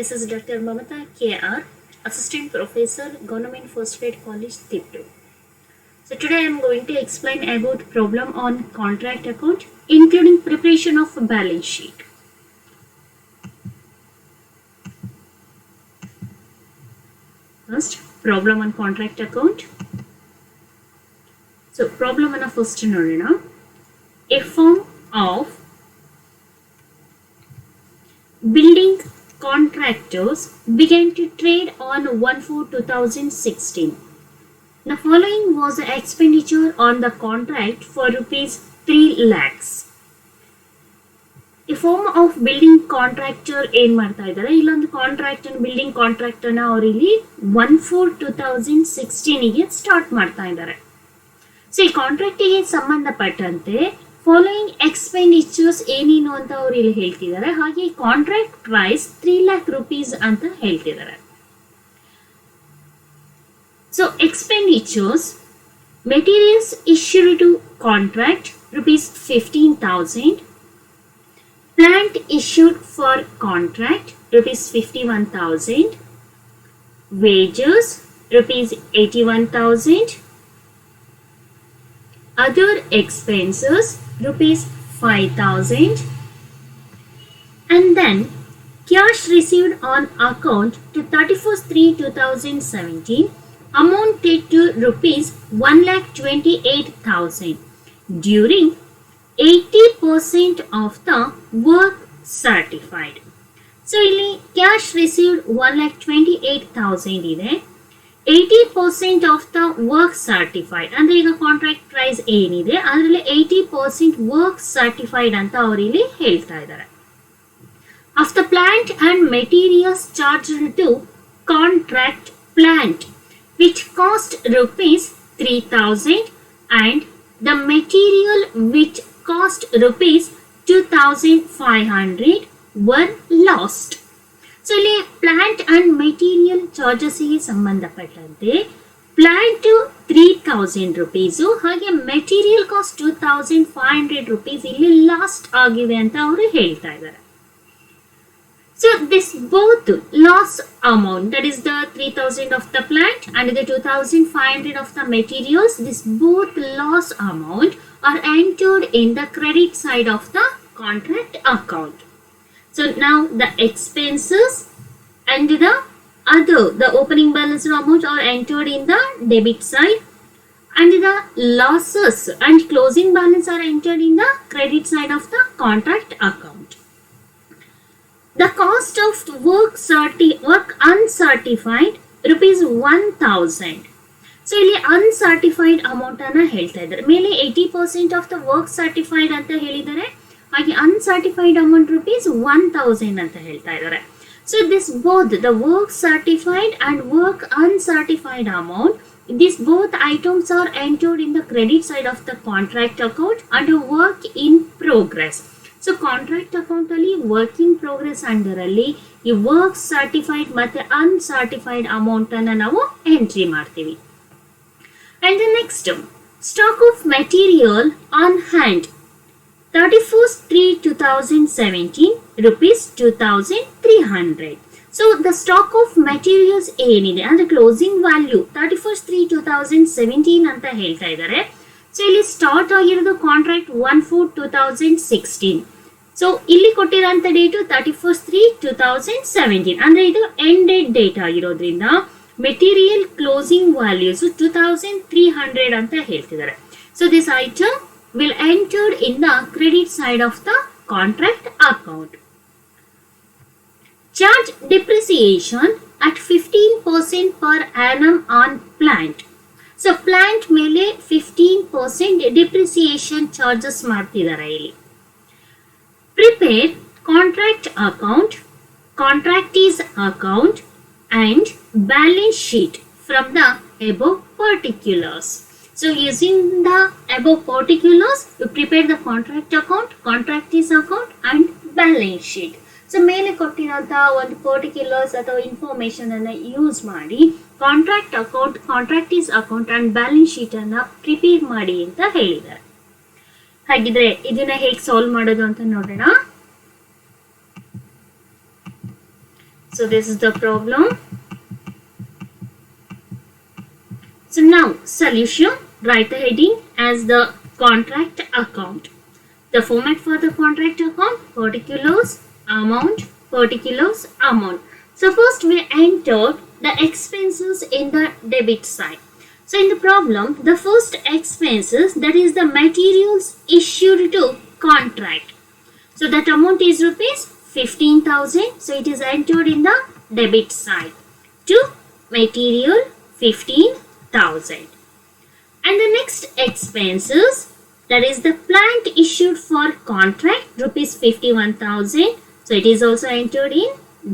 This is Dr. Mamata K.R., Assistant Professor, Government First Grade College, Tiptu. So today I am going to explain about problem on contract account, including preparation of balance sheet. First, problem on contract account. So problem on a first ನೋಡೋಣ. A firm of building contractors began to trade on 1/4/2016. The following was the expenditure on the contract for rupees 3 lakhs. A firm of building contractor ಏನ್ ಮಾಡ್ತಾ ಇದ್ದಾರೆ, ಇಲ್ಲೊಂದು contract building contract ಅನ್ನ ಅವರು ಇಲ್ಲಿ 1/4/2016 ಗೆ start ಮಾಡ್ತಾ ಇದ್ದಾರೆ. ಸೊ ಈ ಕಾಂಟ್ರಾಕ್ಟ್ ಗೆ ಸಂಬಂಧಪಟ್ಟಂತೆ ಫಾಲೋಯಿಂಗ್ ಎಕ್ಸ್ಪೆಂಡಿಚರ್ಸ್ ಏನೇನು ಅಂತ ಅವರು ಇಲ್ಲಿ ಹೇಳ್ತಿದ್ದಾರೆ. ಹಾಗೆ ಕಾಂಟ್ರಾಕ್ಟ್ ಪ್ರೈಸ್ 3 lakh rupees ಅಂತ ಹೇಳ್ತಿದ್ದಾರೆ. So expenditures, materials issued to contract rupees 15,000, plant issued for contract rupees 51,000, wages rupees 81,000, other expenses rupees 5,000, and then cash received on account to 31st/3/2017 amounted to rupees 1,28,000 during 80% of the work certified. So ಇಲ್ಲಿ cash received 1,28,000 ಇದೆ. 80% of the work certified ಅಂದ್ರೆ ಈಗ contract price ಏನಿದೆ ಅದರಲ್ಲಿ 80% work certified ಅಂತ ಅವರಿಲ್ಲಿ ಹೇಳ್ತಾ ಇದ್ದಾರೆ. Of the plant and materials charged to contract plant which cost rupees 3,000 and the material which cost rupees 2,500 were lost. So ಇಲ್ಲಿ plant and material charges ಗೆ ಸಂಬಂಧಪಟ್ಟಂತೆ ಪ್ಲಾಂಟ್ 3,000 rupees ಹಾಗೆ material cost 2,500 rupees ಇಲ್ಲಿ last ಆಗಿವೆ ಅಂತ ಅವರು ಹೇಳ್ತಾ ಇದ್ದಾರೆ. So this both loss amount, that is the 3,000 of the plant and the 2,500 of the materials, this both loss amount are entered in the credit side of the contract account. So now the expenses and the opening balance amount are entered in the debit side, and the losses and closing balance are entered in the credit side of the contract account. The cost of work uncertified rupees 1,000. So ಇಲ್ಲಿ uncertified amount ಅನ್ನ ಹೇಳ್ತಾ ಇದ್ದಾರೆ. ಮೇಲೆ 80% of the work certified ಅಂತ ಹೇಳಿದ್ದಾರೆ, ಹಾಗೆ uncertified amount rupees 1,000 ಅಂತ ಹೇಳ್ತಾ ಇದ್ದಾರೆ. So this both the work certified and work uncertified amount, these both items are entered in the credit side of the contract account under work in progress. So contract account ಅಲ್ಲಿ work in progress under ಅಲ್ಲಿ ಈ work certified ಮತ್ತೆ uncertified amount ಅನ್ನ ನಾವು entry ಮಾಡ್ತೀವಿ. And the next, stock of material on hand 31st/3/2017 rupees 2,300. So the stock of materials ಏನಿದೆ ಅಂದ್ರೆ closing value 31st/3/2017 ಅಂತ ಹೇಳ್ತಾ ಇದ್ದಾರೆ. ಸೊ ಇಲ್ಲಿ ಸ್ಟಾರ್ಟ್ ಆಗಿರೋದು ಕಾಂಟ್ರಾಕ್ಟ್ 1/4/2016. ಸೊ ಇಲ್ಲಿ ಕೊಟ್ಟಿರೋಂಥ ಡೇಟು 31st/3/2017 ಅಂದ್ರೆ ಇದು ಎಂಡ್ ಡೇಟ್ ಆಗಿರೋದ್ರಿಂದ ಮೆಟೀರಿಯಲ್ ಕ್ಲೋಸಿಂಗ್ ವ್ಯಾಲ್ಯೂಸ್ 2,300 ಅಂತ ಹೇಳ್ತಿದ್ದಾರೆ. So this item will entered in the credit side of the contract account. Charge depreciation at 15% per annum on plant. So plant ಮೇಲೆ 15% depreciation charges ಮಾಡ್ತಿದ್ದಾರೆ ಇಲ್ಲಿ. Prepare contract account, contractee's account and balance sheet from the above particulars. So using the above particulars, you prepare the contract account, contractees account and balance sheet. So ಮೇಲೆ ಕೊಟ್ಟಿರೋಂಥ ಒಂದು particulars ಅಥವಾ information ಅನ್ನ use ಮಾಡಿ contract account, contractee's account and balance sheet ಅನ್ನ prepare ಮಾಡಿ ಅಂತ ಹೇಳಿದ್ದಾರೆ. ಹಾಗಿದ್ರೆ ಇದನ್ನ ಹೇಗೆ ಸಾಲ್ವ್ ಮಾಡೋದು ಅಂತ ನೋಡೋಣ. So this is the problem. So now solution, write the heading as the contract account. The format for the contract account, particulars, amount, particulars, amount. So first we entered the expenses in the debit side. So in the problem, the first expenses, that is the materials issued to contract. So that amount is rupees 15,000. So it is entered in the debit side to material 15,000. And the next expenses, that is the plant issued for contract, rupees 51,000. So it is also entered in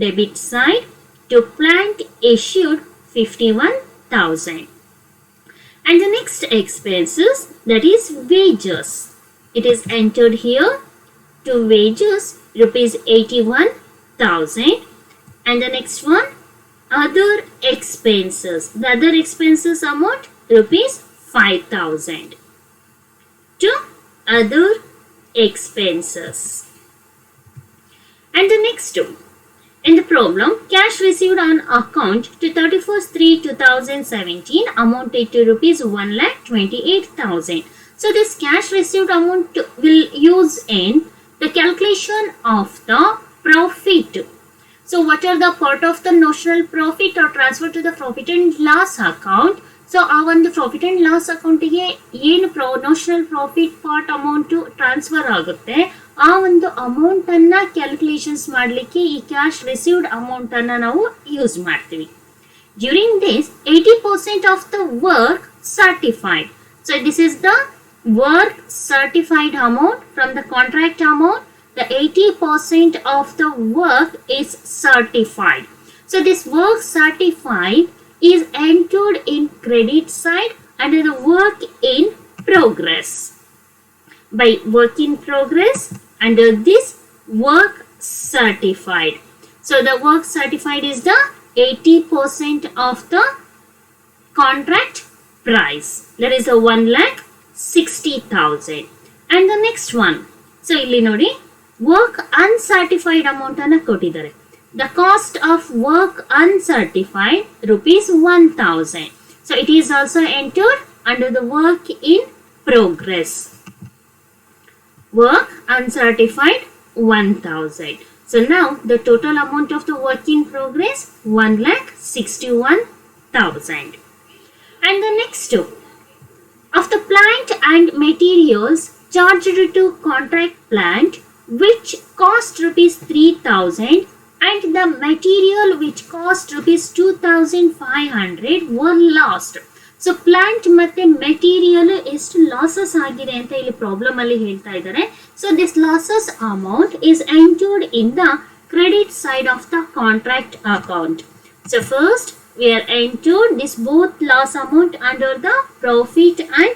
debit side to plant issued 51,000. And the next expenses, that is wages. It is entered here to wages, rupees 81,000. And the next one, other expenses. The other expenses amount, rupees 5,000. To other expenses. And the next two. In the problem, cash received on account to 31st-3-2017 amounted to rupees 1,28,000. So this cash received amount will use in the calculation of the profit. So what are the part of the notional profit or transfer to the profit and loss account? So ಆ ಒಂದು profit and loss ಅಕೌಂಟಿಗೆ ಏನು notional profit part amount transfer ಆಗುತ್ತೆ, ಆ ಒಂದು amount ಅನ್ನ calculations ಮಾಡಲಿಕ್ಕೆ ಈ ಕ್ಯಾಶ್ ರಿಸೀವ್ಡ್ ಅಮೌಂಟ್ ಅನ್ನ ನಾವು ಯೂಸ್ ಮಾಡ್ತೀವಿ. During this 80% of the work certified. So this is the work certified amount from the contract amount. The 80% of the work is certified. So this work certified is entered in credit side under the work in progress. By work in progress, under this work certified. So the work certified is the 80% of the contract price. That is a 1,60,000. And the next one. So ಇಲ್ಲಿ ನೋಡಿ, work uncertified amount ಅನ್ನು ಕೊಟ್ಟಿದ್ದಾರೆ. The cost of work uncertified rupees 1,000. So it is also entered under the work in progress. Work uncertified 1,000. So now the total amount of the work in progress 1,61,000. And the next two, of the plant and materials charged to contract plant which cost rupees 3,000 and the material which cost rupees 2,500 were lost. So plant ಮತ್ತೆ material ಎಷ್ಟು losses ಆಗಿದೆ ಅಂತ ಇಲ್ಲಿ problem ಅಲ್ಲಿ ಹೇಳ್ತಾ ಇದ್ದಾರೆ. So this losses amount is entered in the credit side of the contract account. So first we are entered this both loss amount under the profit and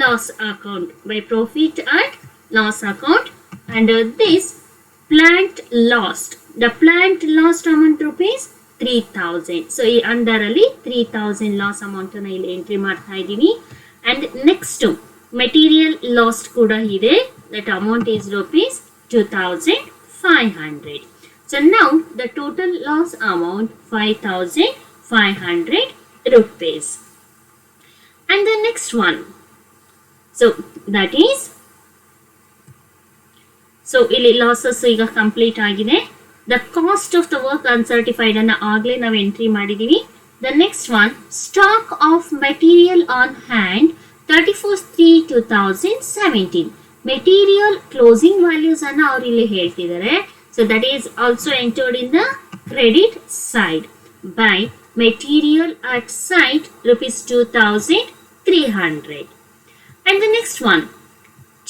loss account. By profit and loss account, under this plant lost, the plant lost amount rupees 3,000. So ಈ ಅಂದರಲ್ಲಿ 3,000 loss amount ಅನ್ನು ಇಲ್ಲಿ entry ಮಾಡ್ತಾ ಇದ್ದೀನಿ. And next material last ಕೂಡ ಇದೆ. That amount is rupees 2,500. So now the total loss amount 5,500 rupees. And the next one, so that is, so ಇಲ್ಲಿ losses ಈಗ complete ಆಗಿದೆ. The cost of the work uncertified ಅನ್ನ ಆಗಲೇ ನಾವು entry ಮಾಡಿದೀವಿ. The next one, stock of material on hand 31st-3-2017. Material closing values ಅನ್ನ ಅವರು ಇಲ್ಲಿ ಹೇಳ್ತಿದ್ದಾರೆ. So that is also entered in the credit side. By material at site rupees 2,300. And the next one,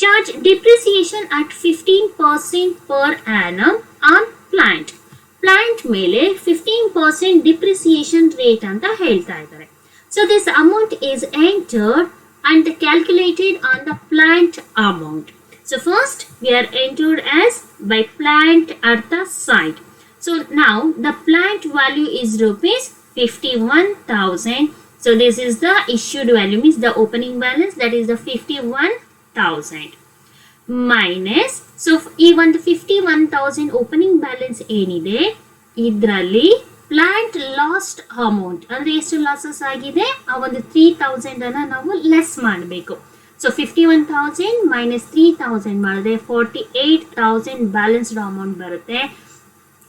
charge depreciation at 15% per annum on plant. Plant ಮೇಲೆ 15% depreciation rate ಅಂತ ಹೇಳ್ತಾ ಇದ್ದಾರೆ. So this amount is entered and calculated on the plant amount. So first we are entered as by plant at the site. So now the plant value is rupees 51,000. So this is the issued value, means the opening balance, that is the 51,000 minus, so ಈ ಒಂದು 51,000 opening balance ಏನಿದೆ ಇದರಲ್ಲಿ plant last amount ಅಂದ್ರೆ ಎಷ್ಟು losses ಆಗಿದೆ ಆ ಒಂದು 3000 ಅನ್ನ ನಾವು ಲೆಸ್ ಮಾಡಬೇಕು. ಸೊ 51,000 ಮೈನಸ್ 3000 ಮಾಡಿದ್ರೆ 48,000 ಬ್ಯಾಲೆನ್ಸ್ಡ್ ಅಮೌಂಟ್ ಬರುತ್ತೆ.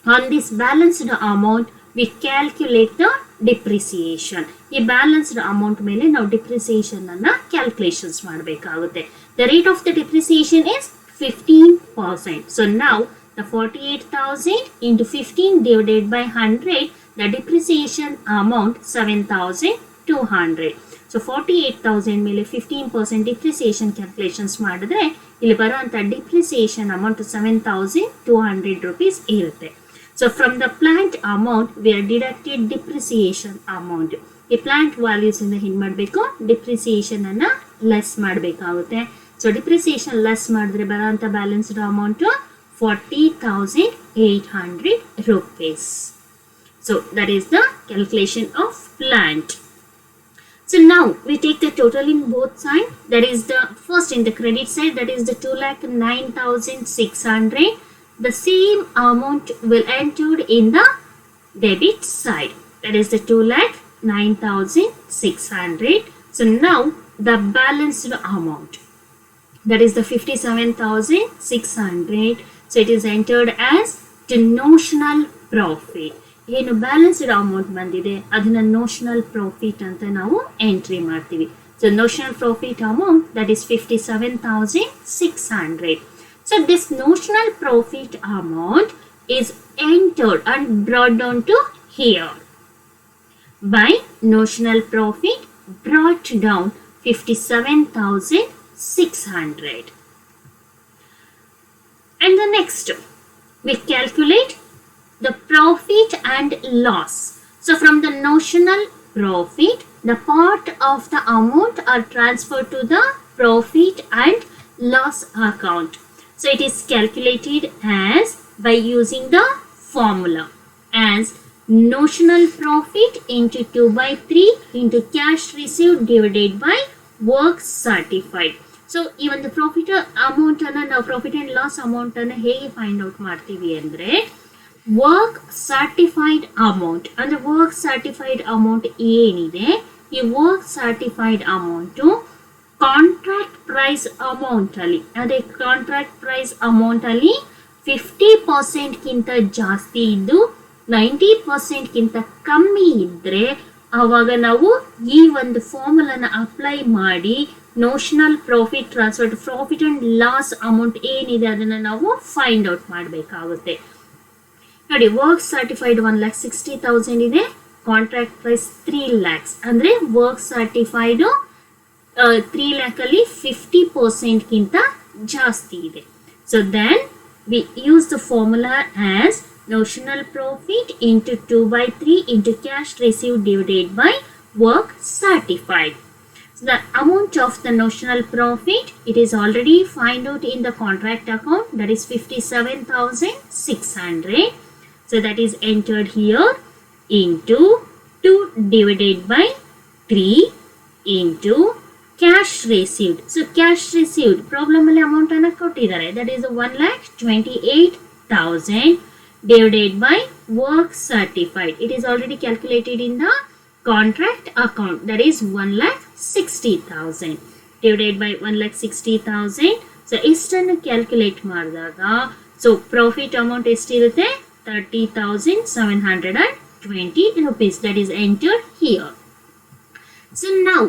On this balanced amount V calculate the depreciation. ಈ ಬ್ಯಾಲೆನ್ಸ್ಡ್ ಅಮೌಂಟ್ ಮೇಲೆ ನಾವು ಡಿಪ್ರಿಸಿಯೇಷನ್ ಅನ್ನ ಕ್ಯಾಲ್ಕುಲೇಷನ್ಸ್ ಮಾಡಬೇಕಾಗುತ್ತೆ. The rate of the depreciation is 15%. So ನಾವು the 48,000 into 15 divided by 100, the depreciation amount 7,200. So 48,000 ಮೇಲೆ 15% depreciation calculations ಮಾಡಿದ್ರೆ ಇಲ್ಲಿ ಬರುವಂತ depreciation amount 7,200 rupees ಇರುತ್ತೆ. So from the plant amount we are deducted depreciation amount. ಈ plant values ಇಂದ ಏನು ಮಾಡಬೇಕು, depreciation ಅನ್ನ ಲೆಸ್ ಮಾಡಬೇಕಾಗುತ್ತೆ. ಸೊ depreciation ಲೆಸ್ ಮಾಡಿದ್ರೆ ಬರುವಂತ balanced amount 40,800 rupees. So that is the calculation of plant. So now we take the total in both sides. That is the first in the credit side, that is the 2,09,600. The same amount will entered in the debit side. That is the 2,09,600. So now the balanced amount, that is the 57,600. So it is entered as the notional profit. ಏನು balanced amount ಬಂದಿದೆ ಅದನ್ನ notional profit ಅಂತ ನಾವು entry ಮಾಡ್ತೀವಿ. So notional profit amount that is 57,600. So this notional profit amount is entered and brought down to here by notional profit brought down 57,600. And the next we calculate the profit and loss. So from the notional profit, the part of the amount are transferred to the profit and loss account. So it is calculated as by using the formula as notional profit into 2/3 into cash received divided by work certified. So ಈ ಒಂದು profit amount ಅನ್ನ ನಾವು profit and loss amount ಅನ್ನ ಹೇಗೆ find out ಮಾಡ್ತೀವಿ ಅಂದ್ರೆ work certified amount ಅಂದ್ರೆ work certified amount ಏನಿದೆ ಈ work certified amount contract price amount ಅಲ್ಲಿ ಅದೇ ಕಾಂಟ್ರಾಕ್ಟ್ ಪ್ರೈಸ್ ಅಮೌಂಟ್ ಅಲ್ಲಿ 50% ಗಿಂತ ಜಾಸ್ತಿ ಇದ್ದು 90% ಗಿಂತ ಕಮ್ಮಿ ಇದ್ರೆ ಆವಾಗ ನಾವು ಈ ಒಂದು ಫಾರ್ಮುಲಾನ ಅಪ್ಲೈ ಮಾಡಿ notional profit transfer profit and loss amount ಏನಿದೆ ಅದನ್ನ ನಾವು ಫೈಂಡ್ ಔಟ್ ಮಾಡಬೇಕಾಗುತ್ತೆ. ನೋಡಿ ವರ್ಕ್ ಸರ್ಟಿಫೈಡ್ 1,60,000 ಇದೆ, ಕಾಂಟ್ರಾಕ್ಟ್ ಪ್ರೈಸ್ 3 lakhs ಅಂದ್ರೆ ವರ್ಕ್ ಸರ್ಟಿಫೈಡ್ 3 lakh ಅಲ್ಲಿ 50% ಗಿಂತ ಜಾಸ್ತಿ ಇದೆ. So then we use the formula as notional profit into 2/3 into cash received divided by work certified. So the amount of the notional profit, it is already find out in the contract account, that is 57,600. So that is entered here into 2 divided by 3 into cash received. So cash received problem ಅಲ್ಲಿ amount ಅನ್ನು ಕೊಟ್ಟಿದ್ದಾರೆ, that is 1,28,000 divided by work certified. It is already calculated in the contract account, that is 1,60,000 divided by 1,60,000. So ಇಷ್ಟನ್ನು calculate ಮಾಡಿದಾಗ so profit amount ಎಷ್ಟಿರುತ್ತೆ 30,720 rupees. That is entered here. So now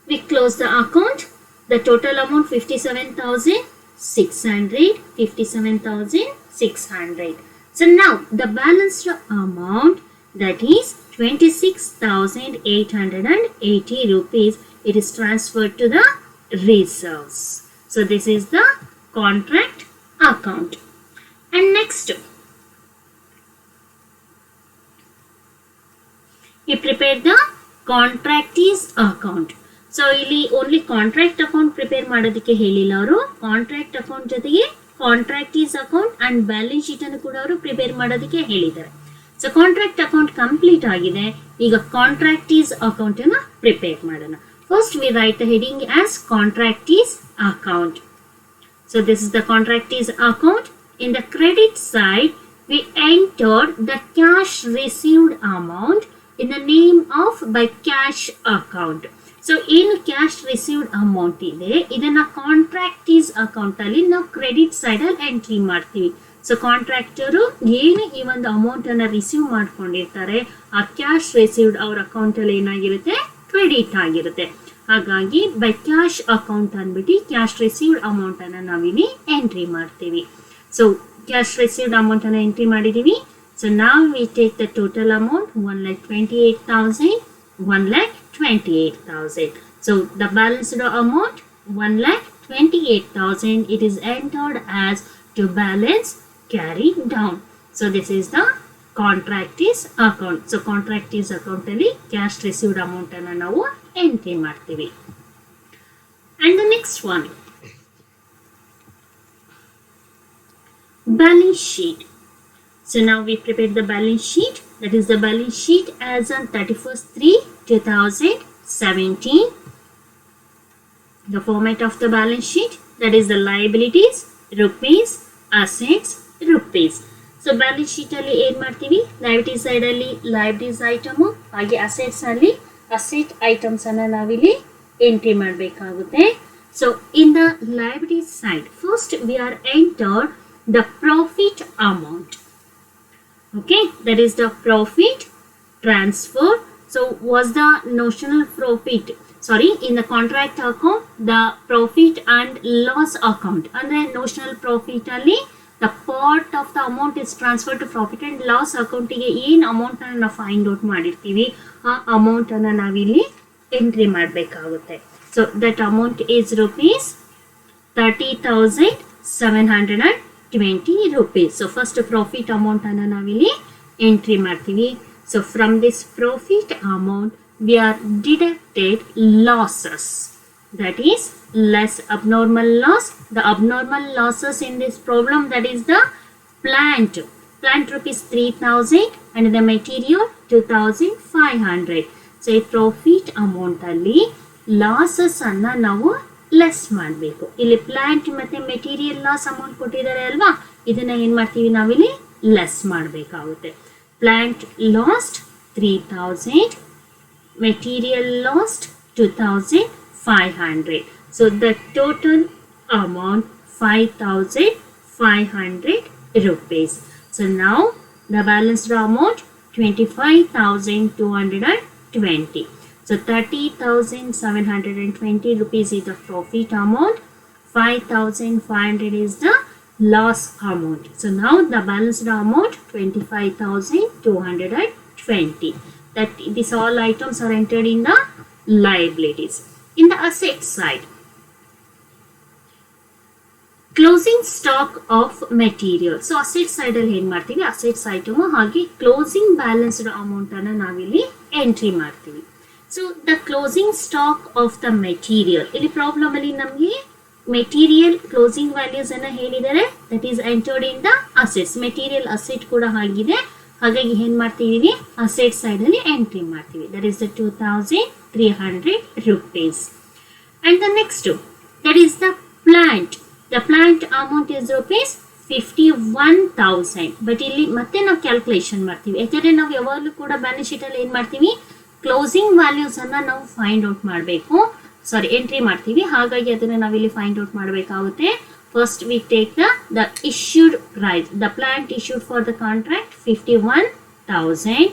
we close the account. The total amount 57,600, 57,600. So now the balanced amount, that is 26,880 rupees, it is transferred to the reserves. So this is the contract account. And next we prepare the contractees account. So ಇಲ್ಲಿ only contract account prepare ಮಾಡೋದಕ್ಕೆ ಹೇಳಿಲ್ಲ ಅವರು, contract account ಜೊತೆಗೆ ಕಾಂಟ್ರಾಕ್ಟೀಸ್ account and balance sheet ಅನ್ನು ಕೂಡ ಅವರು prepare ಮಾಡೋದಕ್ಕೆ ಹೇಳಿದ್ದಾರೆ. ಸೊ ಕಾಂಟ್ರಾಕ್ಟ್ ಅಕೌಂಟ್ ಕಂಪ್ಲೀಟ್ ಆಗಿದೆ, ಈಗ ಕಾಂಟ್ರಾಕ್ಟೀಸ್ ಅಕೌಂಟ್ ಅನ್ನು ಪ್ರಿಪೇರ್ ಮಾಡೋಣ. First we write the heading as contractee's account. So this is the contractee's account. In the credit side we entered the cash received amount in the name of by cash account. So ಏನು cash received amount ಇದೆ ಇದನ್ನ ಕಾಂಟ್ರಾಕ್ಟೀಸ್ account ಅಲ್ಲಿ ನಾವು credit side ಅಲ್ಲಿ entry ಮಾಡ್ತೀವಿ. So contractor ಏನು ಈ ಒಂದು ಅಮೌಂಟ್ ಅನ್ನ ರಿಸೀವ್ ಮಾಡ್ಕೊಂಡಿರ್ತಾರೆ ಆ ಕ್ಯಾಶ್ ರಿಸೀವ್ಡ್ ಅವ್ರ ಅಕೌಂಟ್ ಅಲ್ಲಿ ಏನಾಗಿರುತ್ತೆ ಕ್ರೆಡಿಟ್ ಆಗಿರುತ್ತೆ. ಹಾಗಾಗಿ ಬೈ ಕ್ಯಾಶ್ ಅಕೌಂಟ್ ಅಂದ್ಬಿಟ್ಟು ಕ್ಯಾಶ್ ರಿಸೀವ್ಡ್ ಅಮೌಂಟ್ ಅನ್ನ ನಾವಿಲ್ಲಿ ಎಂಟ್ರಿ ಮಾಡ್ತೀವಿ. ಸೊ ಕ್ಯಾಶ್ ರಿಸೀವ್ಡ್ ಅಮೌಂಟ್ ಅನ್ನ ಎಂಟ್ರಿ ಮಾಡಿದೀವಿ. ಸೊ ನಾವು we take the total amount 1,28,000, 1,28,000. So the balanced amount 1,28,000. It is entered as to balance carry down. So this is the contractees account. So contractees account ಅಲ್ಲಿ cash received amount ಅನ್ನ ನಾವು entry ಮಾಡ್ತೀವಿ. And the next one, balance sheet. So now we prepared the balance sheet. That is the balance sheet as on 31st/3/2017. The format of the balance sheet, that is the liabilities rupees, assets rupees. So balance sheet ಅಲ್ಲಿ ಏನು ಮಾಡ್ತೀವಿ, liability side ಅಲ್ಲಿ liabilities item ಹಾಗೆ assets ಅಲ್ಲಿ asset items ಅನ್ನ ನಾವಿಲ್ಲಿ entry ಮಾಡಬೇಕಾಗುತ್ತೆ. So in the liability side, first we are entered the profit amount. Okay, that is the profit transfer. So was the notional profit, sorry, in the contract account the profit and loss account and the notional profit ಅಲ್ಲಿ the part of the amount is transferred to profit and loss account ಗೆ ಏನು amount ಅನ್ನು ನಾವು find out ಮಾಡಿರ್ತೀವಿ ಆ amount ಅನ್ನು ನಾವಿಲ್ಲಿ entry ಮಾಡಬೇಕಾಗುತ್ತೆ. So that amount is rupees 30,720 rupees. So first profit amount ಅನ್ನು ನಾವಿಲ್ಲಿ ಎಂಟ್ರಿ ಮಾಡ್ತೀವಿ. So from this profit amount we are deducted losses, that is less abnormal loss. The abnormal losses in this problem, that is the plant rupees 3,000 and the material 2,500. So ಈ profit amount ಅಲ್ಲಿ losses ಅನ್ನ ನಾವು less ಮಾಡಬೇಕು. ಇಲ್ಲಿ plant ಮತ್ತೆ material loss amount ಕೊಟ್ಟಿದ್ದಾರೆ ಅಲ್ವಾ, ಇದನ್ನ ಏನ್ ಮಾಡ್ತೀವಿ ನಾವಿಲ್ಲಿ ಲೆಸ್ ಮಾಡಬೇಕಾಗುತ್ತೆ. Plant last 3,000, material lost 2,500. So the total amount 5,500 rupees. So now the balanced amount 25,220. So 30,720 rupees is the profit amount, 5,500 is the loss amount. So now the balanced amount 25,220. That these all items are entered in the liabilities. In the asset side, closing stock of material. So asset side ಅಲ್ಲಿ ಏನ್ ಮಾಡ್ತೀವಿ, assets item ಹಾಗೆ closing balanced amount ಅನ್ನ ನಾವಿಲ್ಲಿ entry ಮಾಡ್ತೀವಿ. So the closing stock of the material, ಇಲ್ಲಿ problem ಅಲ್ಲಿ ನಮಗೆ ಮೆಟೀರಿಯಲ್ ಕ್ಲೋಸಿಂಗ್ ವ್ಯಾಲ್ಯೂಸ್ ಅನ್ನ ಹೇಳಿದರೆ that is entered in the assets. Material asset ಕೂಡ ಆಗಿದೆ, ಹಾಗಾಗಿ ಏನ್ ಮಾಡ್ತೀವಿ ಅಸೆಟ್ ಸೈಡ್ ಅಲ್ಲಿ ಎಂಟ್ರಿ ಮಾಡ್ತೀವಿ. That is the 2,300 rupees. And the next, that is the plant. The plant amount is rupees 51,000. But ಇಲ್ಲಿ ಮತ್ತೆ ನಾವು ಕ್ಯಾಲ್ಕುಲೇಷನ್ ಮಾಡ್ತೀವಿ, ಯಾಕಂದ್ರೆ ನಾವು ಯಾವಾಗಲೂ ಕೂಡ ಬ್ಯಾಲೆನ್ಸ್ ಶೀಟ್ ಅಲ್ಲಿ ಏನ್ ಮಾಡ್ತೀವಿ, ಕ್ಲೋಸಿಂಗ್ ವ್ಯಾಲ್ಯೂಸ್ ಅನ್ನ ನಾವು ಫೈಂಡ್ ಔಟ್ ಮಾಡಬೇಕು, ಸಾರಿ ಎಂಟ್ರಿ ಮಾಡ್ತೀವಿ. ಹಾಗಾಗಿ ಅದನ್ನ ನಾವಿಲ್ಲಿ ಫೈಂಡ್ ಔಟ್ ಮಾಡಬೇಕಾಗುತ್ತೆ. First we take the issued price. The plant issued for the contract 51,000.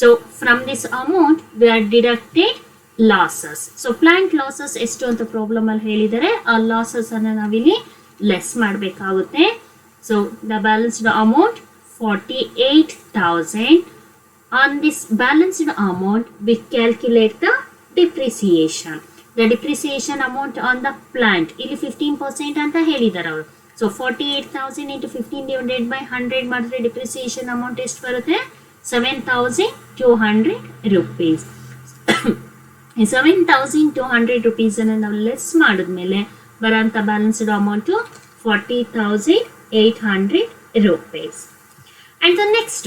So from this amount we are deducted losses. So plant losses ಎಷ್ಟು ಅಂತ ಪ್ರಾಬ್ಲಮ್ ಅಲ್ಲಿ ಹೇಳಿದರೆ ಆ ಲಾಸಸ್ ಅನ್ನ ನಾವಿಲ್ಲಿ ಲೆಸ್ ಮಾಡಬೇಕಾಗುತ್ತೆ. So the balanced amount 48,000. On this balanced amount we calculate the depreciation. The depreciation amount on the plant ಇಲ್ಲಿ 15% ಅಂತ ಹೇಳಿದ್ದಾರೆ ಅವರು. ಸೊ 48,000 into 15 divided by 100 ಮಾಡಿದ್ರೆ ಡಿಪ್ರಿಸಿಯೇಷನ್ ಅಮೌಂಟ್ ಎಷ್ಟು ಬರುತ್ತೆ, 7,200 rupees. 7,200 rupees ಅನ್ನು ನಾವು ಲೆಸ್ ಮಾಡಿದ್ಮೇಲೆ ಬರೋಂಥ balanced amount 40,800 rupees. And the next,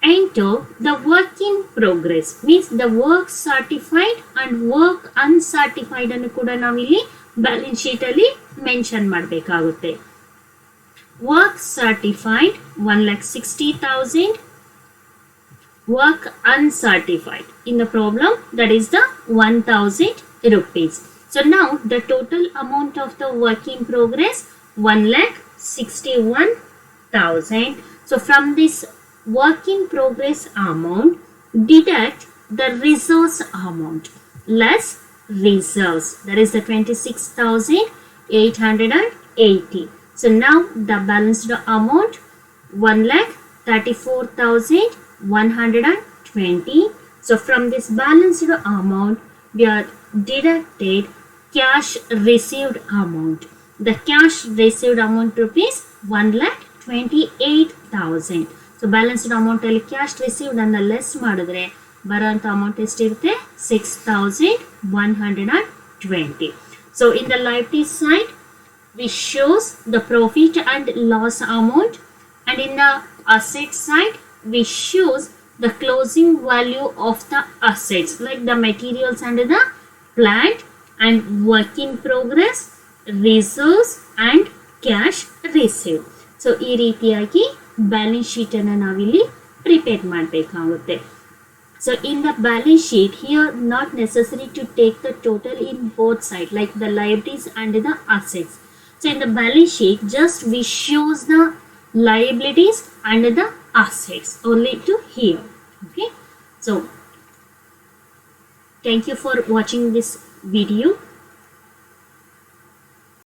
enter the work in progress, means the work certified and work uncertified ಅನ್ನು ಕೂಡ ನಾವಿಲ್ಲಿ ಬ್ಯಾಲೆನ್ಸ್ ಶೀಟ್ ಅಲ್ಲಿ ಮೆನ್ಷನ್ ಮಾಡಬೇಕಾಗುತ್ತೆ. work certified 1,60,000, work uncertified. In the problem, that is the 1,000 rupees. So now the total amount of the work in progress 1,61,000. So from this work in progress amount, deduct the reserves amount less reserves, that is the 26,880. So now the balanced amount 1,34,120. So from this balanced amount, we are deducted cash received amount. The cash received amount rupees 1,28,000. So balanced amount ಅಲ್ಲಿ cash received ಅನ್ನ less ಮಾಡಿದ್ರೆ ಬರೋಂಥ amount ಎಷ್ಟಿರುತ್ತೆ 6,120. So in the liability side, we shows the profit and loss amount, and in the asset side, we shows the closing value of the assets like the materials and the plant and work in progress, reserves and cash received. So ಈ ರೀತಿಯಾಗಿ balance sheet ಅನ್ನು ನಾವಿಲ್ಲಿ prepare ಮಾಡಬೇಕಾಗುತ್ತೆ. So in the balance sheet, here not necessary to take the total in both sides like the liabilities and the assets. So in the balance sheet, just we shows the liabilities and the assets only to here. Okay. So thank you for watching this video.